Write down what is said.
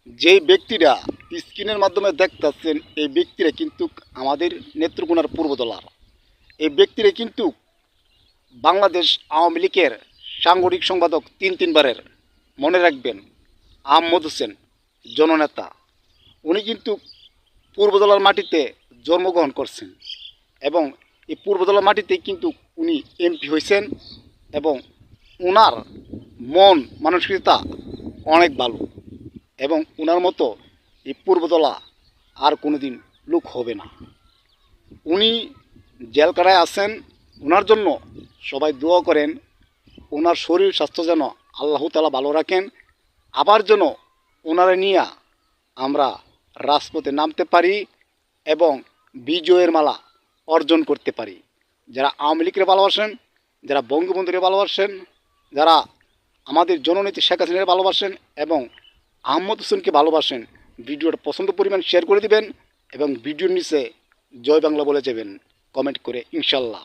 যেই ব্যক্তিরা স্ক্রিনের মাধ্যমে দেখতেছেন এই ব্যক্তিরা কিন্তু আমাদের নেত্রকোনার পূর্বদলার। এই ব্যক্তিরা কিন্তু বাংলাদেশ আওয়ামী লীগের সাংগঠনিক সম্পাদক তিনবারের। মনে রাখবেন, আহমদ হোসেন জননেতা। উনি কিন্তু পূর্বদলার মাটিতে জন্মগ্রহণ করছেন এবং এই পূর্বদলার মাটিতে কিন্তু উনি এমপি হয়েছেন এবং ওনার মন মানসিকতা অনেক ভালো এবং ওনার মতো এই পূর্বদলা আর কোনোদিন লোক হবে না। উনি জেলকারায় আছেন, ওনার জন্য সবাই দোয়া করেন। ওনার শরীর স্বাস্থ্য যেন আল্লাহ তাআলা ভালো রাখেন, আবার যেন ওনারা নিয়ে আমরা রাজপথে নামতে পারি এবং বিজয়ের মালা অর্জন করতে পারি। যারা আওয়ামী লীগকে ভালোবাসেন, যারা বঙ্গবন্ধুকে ভালোবাসেন, যারা আমাদের জননেত্রী শেখ হাসিনাকে ভালোবাসেন এবং আহমদ হোসেনকে ভালোবাসেন, ভিডিওটা পছন্দ পরিমাণ শেয়ার করে দিবেন এবং ভিডিওর নিচে জয় বাংলা বলে যাবেন কমেন্ট করে, ইনশাল্লাহ।